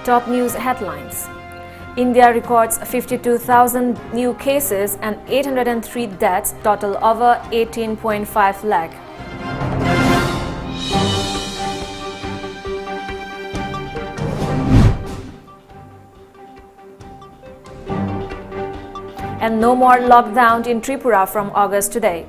Top news headlines. India records 52,000 new cases and 803 deaths, total over 18.5 lakh. And no more lockdown in Tripura from August today.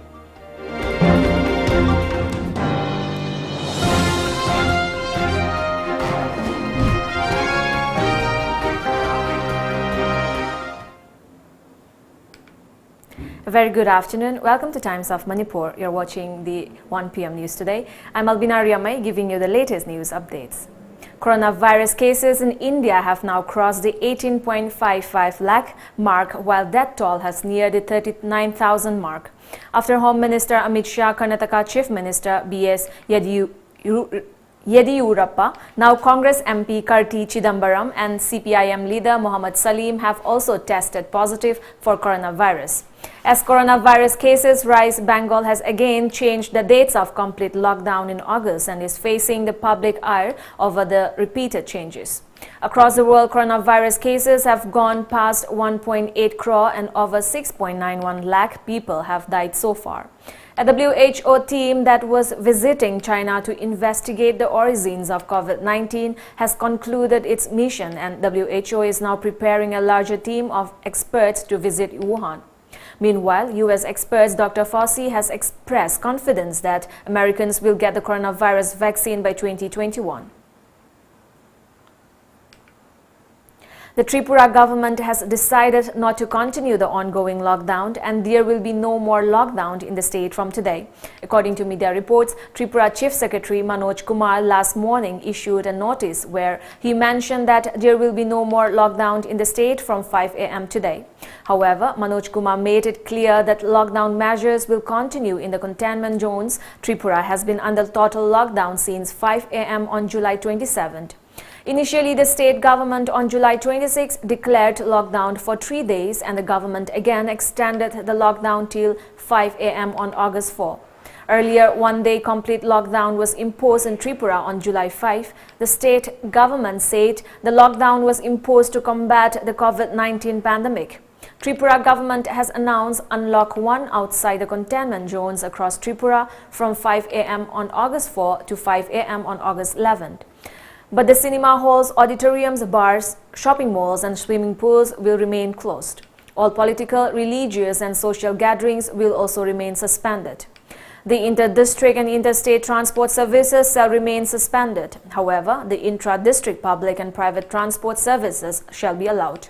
A very good afternoon. Welcome to Times of Manipur. You're watching the 1 p.m. news today. I'm ALBINA RIAMEI giving you the latest news updates. Coronavirus cases in India have now crossed the 18.55 lakh mark, while death toll has neared the 39,000 mark. After Home Minister Amit Shah, Karnataka Chief Minister B.S. Yediyurappa, now Congress MP Karti Chidambaram and CPIM leader Mohammad Salim have also tested positive for coronavirus. As coronavirus cases rise, Bengal has again changed the dates of complete lockdown in August and is facing the public ire over the repeated changes. Across the world, coronavirus cases have gone past 1.8 crore and over 6.91 lakh people have died so far. A WHO team that was visiting China to investigate the origins of COVID-19 has concluded its mission, and WHO is now preparing a larger team of experts to visit Wuhan. Meanwhile, U.S. experts Dr. Fauci has expressed confidence that Americans will get the coronavirus vaccine by 2021. The Tripura government has decided not to continue the ongoing lockdown, and there will be no more lockdown in the state from today. According to media reports, Tripura Chief Secretary Manoj Kumar last morning issued a notice where he mentioned that there will be no more lockdown in the state from 5 a.m. today. However, Manoj Kumar made it clear that lockdown measures will continue in the containment zones. Tripura has been under total lockdown since 5 a.m. on July 27th. Initially, the state government on July 26 declared lockdown for 3 days, and the government again extended the lockdown till 5 a.m. on August 4. Earlier, one-day complete lockdown was imposed in Tripura on July 5. The state government said the lockdown was imposed to combat the COVID-19 pandemic. Tripura government has announced Unlock 1 outside the containment zones across Tripura from 5 a.m. on August 4 to 5 a.m. on August 11. But the cinema halls, auditoriums, bars, shopping malls and swimming pools will remain closed. All political, religious and social gatherings will also remain suspended. The inter-district and interstate transport services shall remain suspended. However, the intra-district public and private transport services shall be allowed.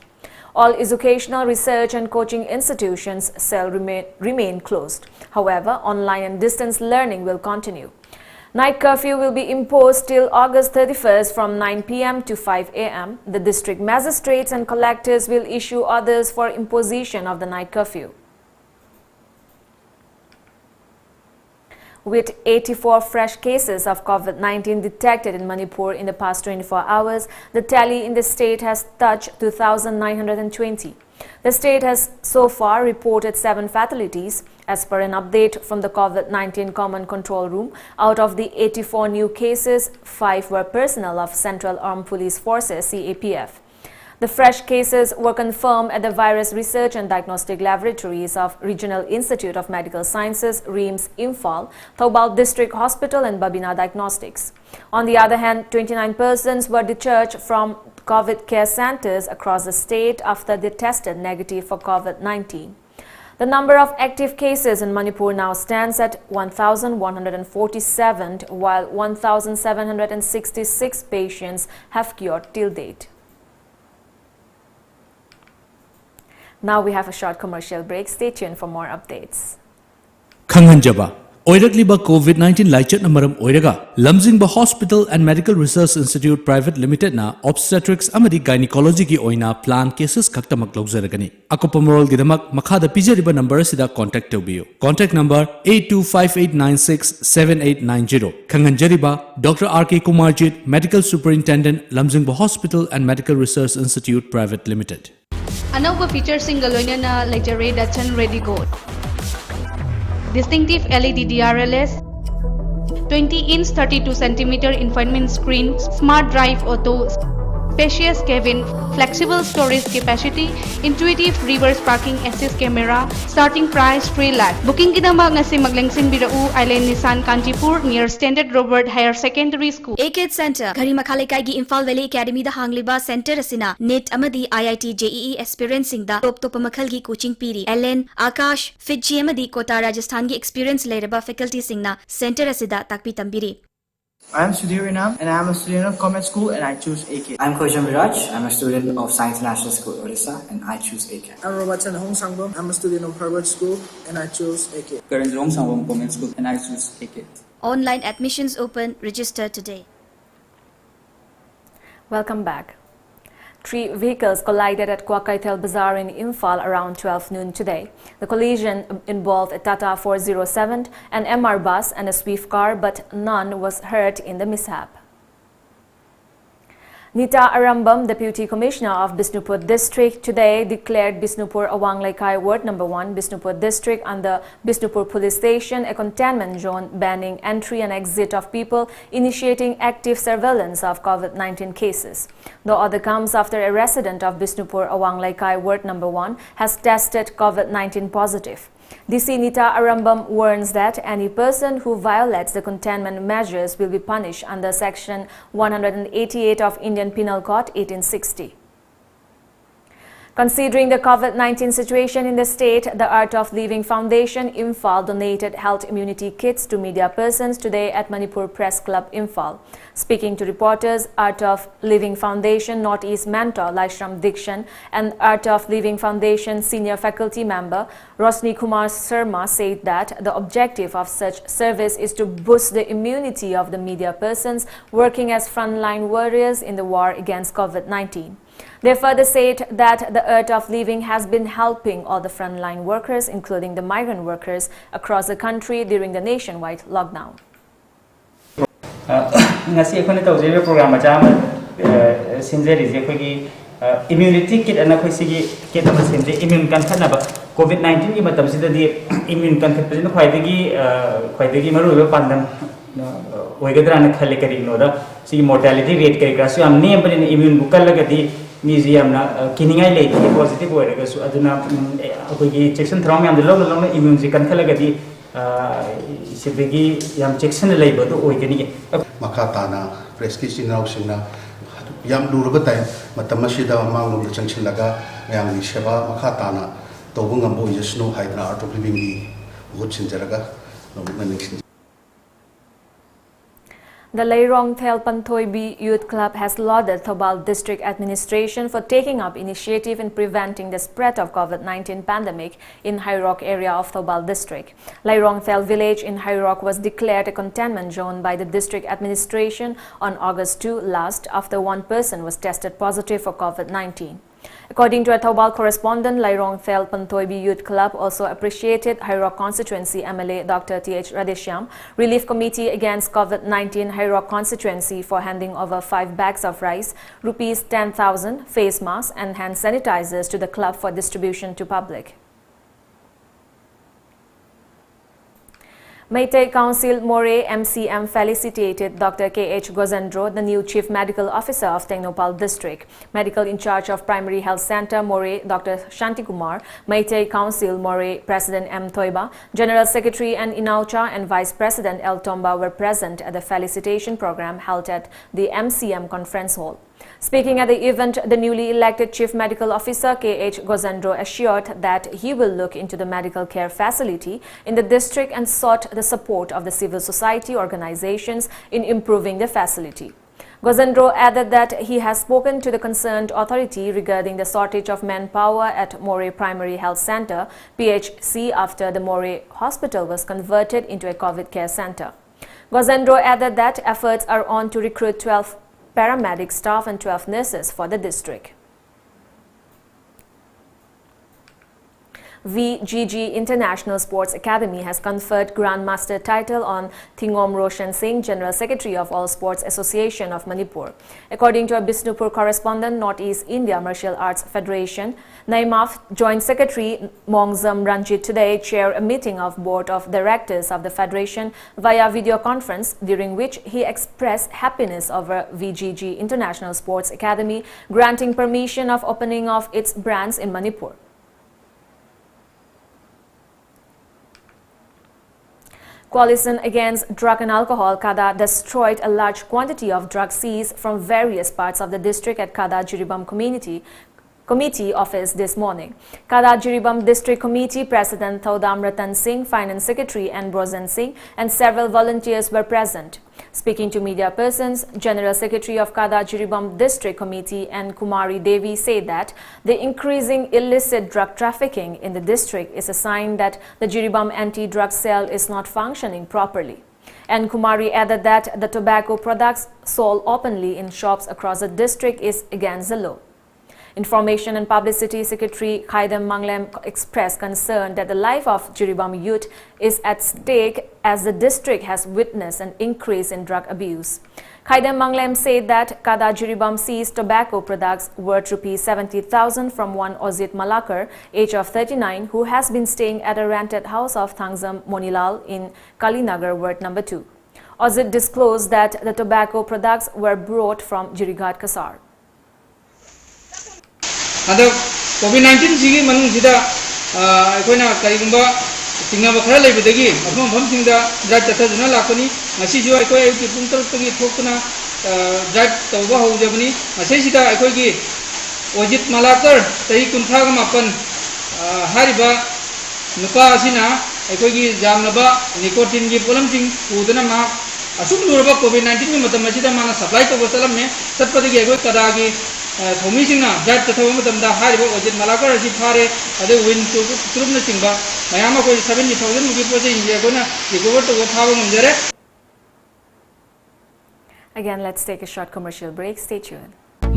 All educational, research and coaching institutions shall remain closed. However, online and distance learning will continue. Night curfew will be imposed till August 31st from 9 p.m. to 5 a.m. The district magistrates and collectors will issue orders for imposition of the night curfew. With 84 fresh cases of COVID-19 detected in Manipur in the past 24 hours, the tally in the state has touched 2,920. The state has so far reported 7 fatalities. As per an update from the COVID-19 Command Control Room, out of the 84 new cases, 5 were personnel of Central Armed Police Forces (CAPF). The fresh cases were confirmed at the Virus Research and Diagnostic Laboratories of Regional Institute of Medical Sciences (RIAMEI) Imphal, Thoubal District Hospital and Babina Diagnostics. On the other hand, 29 persons were discharged from COVID care centers across the state after they tested negative for COVID-19. The number of active cases in Manipur now stands at 1,147, while 1,766 patients have cured till date. Now we have a short commercial break. Stay tuned for more updates. Khanganjaba Oirakliba COVID-19 Laichat Namaram Oiraga, Lamjingba Hospital and Medical Research Institute Private Limited na Obstetrics Amadi Gynecology ki oina plan cases kaktamak logzaragani. Akopamorol gidamak makhada pijariba number sida contact tawbiyo. Contact number 8258967890. Khanganjariba Dr. R.K. Kumarjit, Medical Superintendent, Lamjingba Hospital and Medical Research Institute Private Limited. Another feature single loina lecture Dachan Ready Gold. Distinctive LED DRLS, 20-inch 32cm infotainment screen, smart drive auto, spacious cabin, flexible storage capacity, intuitive reverse parking assist camera, starting price 3 lakh. Booking kidamag ngasi maglengsin birau Island Nissan Kantipur near Standard Robert Higher Secondary School. AKID Center, Gari Makhalekai gi Imphal Valley Academy da hangliba center asina NET amadi IIT JEE experience singda top makhal gi coaching piri. LN Akash Fitji amadi Kota Rajasthan gi experience leraba faculty singna center asida takpi tambiri. I am Sudhir Inam and I am a student of Commerce School and I choose AK. I'm Khojam Viraj. I'm a student of Science National School, Odisha, and I choose AK. I'm Robatan Hong Sangbom. I'm a student of Harvard School and I choose AK. Karan Rong Sangwam Government School and I choose AK. Online admissions open. Register today. Welcome back. 3 vehicles collided at Kwakaitel Bazaar in Imphal around 12 noon today. The collision involved a Tata 407, an MR bus and a Swift car, but none was hurt in the mishap. Nita Arambam, Deputy Commissioner of Bishnupur District, today declared Bishnupur Awang Laikai Ward No. 1, Bishnupur District under Bishnupur Police Station a containment zone, banning entry and exit of people, initiating active surveillance of COVID-19 cases. The order comes after a resident of Bishnupur Awang Laikai Ward No. 1 has tested COVID-19 positive. DC Nita Arambam warns that any person who violates the containment measures will be punished under Section 188 of Indian Penal Code 1860. Considering the COVID-19 situation in the state, the Art of Living Foundation Imphal donated health immunity kits to media persons today at Manipur Press Club Imphal. Speaking to reporters, Art of Living Foundation Northeast mentor Laishram Dikshan and Art of Living Foundation senior faculty member Rosni Kumar Sharma said that the objective of such service is to boost the immunity of the media persons working as frontline warriors in the war against COVID-19. They further said that the Art of Living has been helping all the frontline workers, including the migrant workers, across the country during the nationwide lockdown. Ngasi ekhone tawjebe program acha ama sinjeri je khoi immunity kit ana khoi sigi kit ama sinje immune kan khanaba COVID-19 gi matam sida di immune kan khat pajina khwaidagi maru be pandam oigadra na khale kari no da sigi mortality rate kari ka su am ne bani immune bukal lagadi museum na kiningai le positive oiraga su aduna khoi gi section throm yam de lo immune ji kan khalagadi sibigi yam section le bodo oigani Makatana prescription singna yam durbatai matamasida mangum changchilaga yang sheba makatana tobungam bo yesno haidra art of living gi gutchinjaraga no maning. The Leirong Thel Panthoibi Youth Club has lauded Thoubal District Administration for taking up initiative in preventing the spread of COVID-19 pandemic in High Rock area of Thoubal District. Leirong Thel village in High Rock was declared a containment zone by the district administration on August 2 last after one person was tested positive for COVID-19. According to a Thoubal correspondent, Leirong Thel Panthoibi Youth Club also appreciated High Rock Constituency MLA Dr. T.H. Radeshyam, Relief Committee against COVID-19 High Rock Constituency for handing over 5 bags of rice, rupees 10,000, face masks and hand sanitizers to the club for distribution to public. Meitei Council Moray MCM felicitated Dr. K.H. Gozendro, the new Chief Medical Officer of Tengnoupal District. Medical in charge of Primary Health Center Moray, Dr. Shanti Kumar, Meitei Council Moray President M. Thoiba, General Secretary N. Inaucha and Vice President L. Tomba were present at the felicitation program held at the MCM Conference Hall. Speaking at the event, the newly elected Chief Medical Officer K.H. Gozendro assured that he will look into the medical care facility in the district and sought the support of the civil society organizations in improving the facility. Gozendro added that he has spoken to the concerned authority regarding the shortage of manpower at Moray Primary Health Center, PHC, after the Moray Hospital was converted into a COVID care center. Gozendro added that efforts are on to recruit 12 paramedic staff and 12 nurses for the district. VGG International Sports Academy has conferred Grandmaster title on Thingom Roshan Singh, General Secretary of All Sports Association of Manipur. According to a Bishnupur correspondent, Northeast India Martial Arts Federation, NAIMAF Joint Secretary Mongzam Ranjit today chaired a meeting of Board of Directors of the Federation via video conference, during which he expressed happiness over VGG International Sports Academy granting permission of opening of its branch in Manipur. Coalition Against Drug and Alcohol, KADA, destroyed a large quantity of drug seized from various parts of the district at KADA Jiribam Committee office this morning. KADA Jiribam District Committee President Thodam Ratan Singh, Finance Secretary Brozen Singh and several volunteers were present. Speaking to media persons, General Secretary of KADA Jiribam District Committee Kumari Devi said that the increasing illicit drug trafficking in the district is a sign that the Jiribam anti-drug cell is not functioning properly. And Kumari added that the tobacco products sold openly in shops across the district is against the law. Information and Publicity Secretary Khaidam Manglem expressed concern that the life of Jiribam youth is at stake as the district has witnessed an increase in drug abuse. Khaidam Manglem said that KADA Jiribam seized tobacco products worth ₹70,000 from one Ozit Malakar, age of 39, who has been staying at a rented house of Thangzam Monilal in Kalinagar, Ward number 2. Ozit disclosed that the tobacco products were brought from Jirighat Kasar. Ada COVID-19 sigi manung sida aikoina karigumba tingna bakha leibadagi afam pham singda drive tathaduna lakoni ngasi jo aikoi ayuki pung taruk tagi thokuna drive tawba hojabani ngasi sida aikoi gi Ojit Malakar tahi kuntha ga mapan hariba nupa asina aikoi gi jamnaba nicotine gi polam sing udana ma asum luraba COVID-19 mi matam asida mana supply to basalam ne satpadagi aikoi kada gi Thomi singna drive tathaba matamda hariba Ojit Malakar asi phare ade win to turubna singba mayama ko 70,000 mugi pose inje ko na recover to thaba ngamjare. Again, let's take a short commercial break. Stay tuned.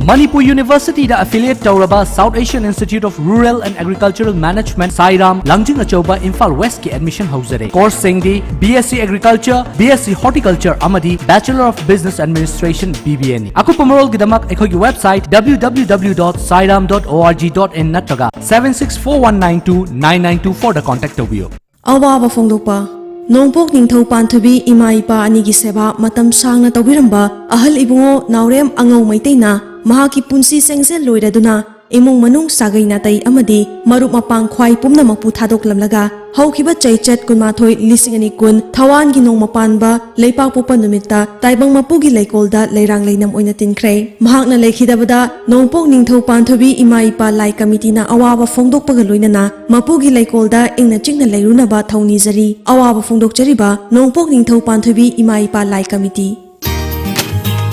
Manipur University da affiliate Tauraba South Asian Institute of Rural and Agricultural Management Sairam Langjing Achoba Imphal West ki admission hauzare. Course singdi BSc Agriculture, BSc Horticulture amadi Bachelor of Business Administration BBN. Aku pamarol gidamak ekhogi website www.sairam.org.in natraga 7641929924 da contact tawbiyo. Awaba Fongdopa Nongpok Ningthau Panthabi Ima Ipa Anigi Seba Matam Sangna Tawiramba Ahal Ibungo Naurem Angau Maitena Mahaki Punsi Sengzel Loiraduna Imung Manung Sagai Natai Amadi Marup Mapang Khwai Pumna Mapu Thadok Lamlaga Haukiba Chaichat Kunmathoi Lisingani Kun Thawan gi Nong Mapanba Leipak Pupa Numita Taibang Mapugi Leikolda Leirang Leinam Oina Tinkre Mahakna Lekhidabada Nongpok Ningthau Panthabi Ima Ipa Lai Committee na Awaba Fongdok Pagaloinana Mapugi Leikolda Ingna Chingna Leirunaba Thauni Zari Awaba Fongdok Chariba Nongpok Ningthau Panthabi Ima Ipa Lai Committee.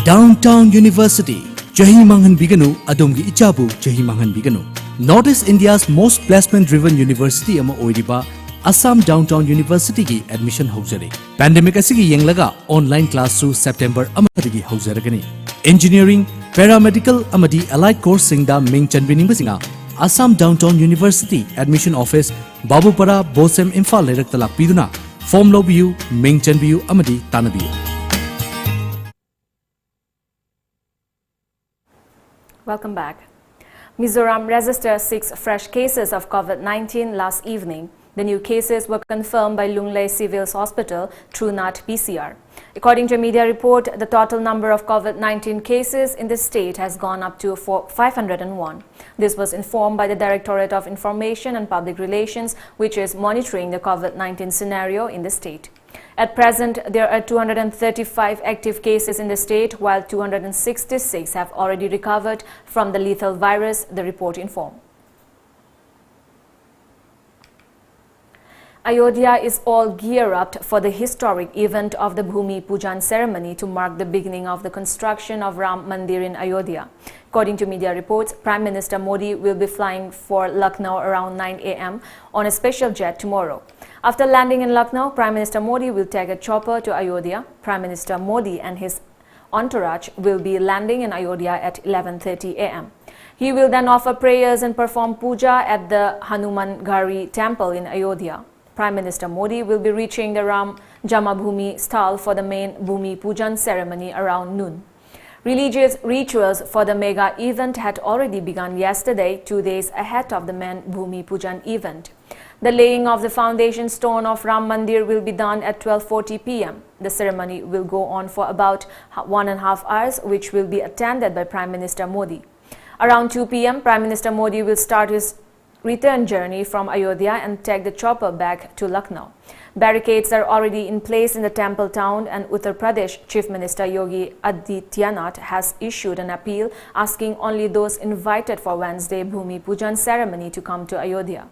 Downtown University Chahi Manghan Biganu Adomgi Ichabu Chahi Manghan Biganu. Northeast India's most placement driven university ama oiriba Assam Downtown University ki admission hauzare. Pandemic asigi yenglaga online class su September amadagi hauzaragani. Engineering, paramedical amadi allied course singda ming chanbining basinga Assam Downtown University admission office Babupara Bosem Imphal lerak talak piduna form lobiyu ming chanbiyu amadi tanabiyu. Welcome back. Mizoram registered 6 fresh cases of COVID-19 last evening. The new cases were confirmed by Lunglei Civil Hospital through NAT PCR. According to a media report, the total number of COVID-19 cases in the state has gone up to 501. This was informed by the Directorate of Information and Public Relations, which is monitoring the COVID-19 scenario in the state. At present, there are 235 active cases in the state, while 266 have already recovered from the lethal virus, the report informed. Ayodhya is all geared up for the historic event of the Bhumi Pujan ceremony to mark the beginning of the construction of Ram Mandir in Ayodhya. According to media reports, Prime Minister Modi will be flying for Lucknow around 9 a.m. on a special jet tomorrow. After landing in Lucknow, Prime Minister Modi will take a chopper to Ayodhya. Prime Minister Modi and his entourage will be landing in Ayodhya at 11:30 a.m. He will then offer prayers and perform puja at the Hanuman Gari temple in Ayodhya. Prime Minister Modi will be reaching the Ram Jamabhoomi stall for the main Bhumi Pujan ceremony around noon. Religious rituals for the mega event had already begun yesterday, 2 days ahead of the main Bhumi Pujan event. The laying of the foundation stone of Ram Mandir will be done at 12:40 p.m. The ceremony will go on for about 1.5 hours, which will be attended by Prime Minister Modi. Around 2 p.m., Prime Minister Modi will start his return journey from Ayodhya and take the chopper back to Lucknow. Barricades are already in place in the temple town, and Uttar Pradesh Chief Minister Yogi Adityanath has issued an appeal asking only those invited for Wednesday Bhumi Pujan ceremony to come to Ayodhya.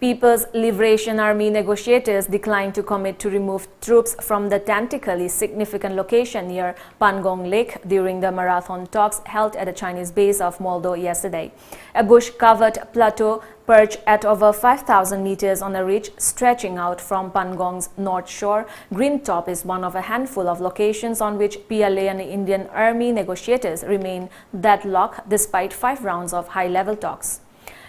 People's Liberation Army negotiators declined to commit to remove troops from the tactically significant location near Pangong Lake during the marathon talks held at the Chinese base of Moldo yesterday. A bush-covered plateau perched at over 5,000 meters on a ridge stretching out from Pangong's north shore, Green Top is one of a handful of locations on which PLA and Indian Army negotiators remain deadlocked despite 5 rounds of high-level talks.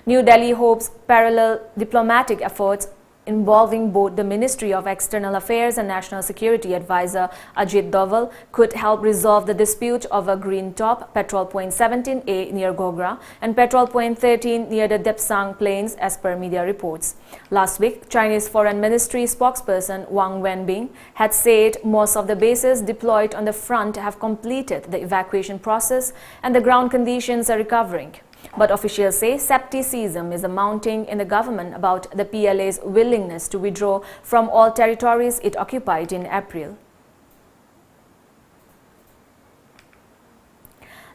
New Delhi hopes parallel diplomatic efforts involving both the Ministry of External Affairs and National Security Advisor Ajit Doval could help resolve the dispute over Green Top, Petrol Point 17A near Gogra and Petrol Point 13 near the Depsang Plains, as per media reports. Last week, Chinese Foreign Ministry spokesperson Wang Wenbing had said most of the bases deployed on the front have completed the evacuation process and the ground conditions are recovering. But officials say skepticism is mounting in the government about the PLA's willingness to withdraw from all territories it occupied in April.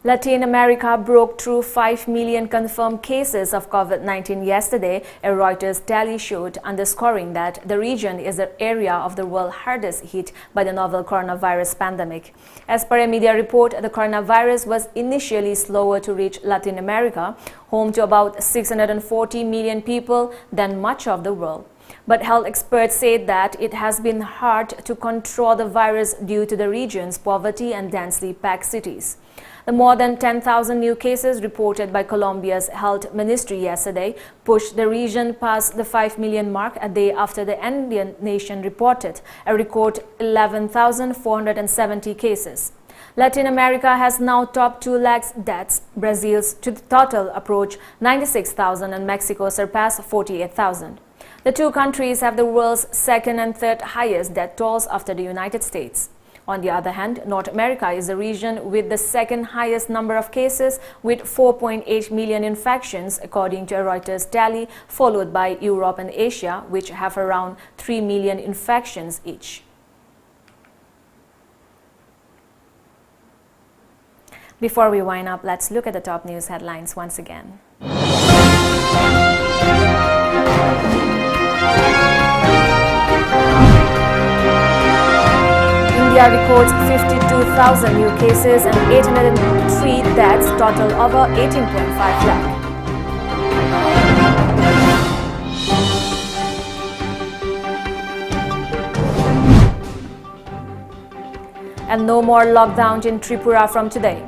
Latin America broke through 5 million confirmed cases of COVID-19 yesterday, a Reuters tally showed, underscoring that the region is the area of the world hardest hit by the novel coronavirus pandemic. As per a media report, the coronavirus was initially slower to reach Latin America, home to about 640 million people, than much of the world. But health experts said that it has been hard to control the virus due to the region's poverty and densely packed cities. The more than 10,000 new cases reported by Colombia's health ministry yesterday pushed the region past the 5 million mark a day after the Andean nation reported a record 11,470 cases. Latin America has now topped 2 lakh deaths. Brazil's total approached 96,000 and Mexico surpassed 48,000. The two countries have the world's second and third highest death tolls after the United States. On the other hand, North America is the region with the second highest number of cases, with 4.8 million infections, according to a Reuters tally, followed by Europe and Asia, which have around 3 million infections each. Before we wind up, let's look at the top news headlines once again. India records 52,000 new cases and 803 deaths, total over 18.5 lakh. And no more lockdown in Tripura from today.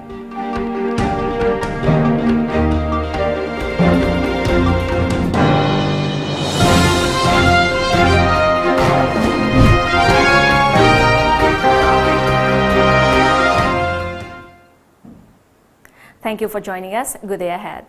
Thank you for joining us. Good day ahead.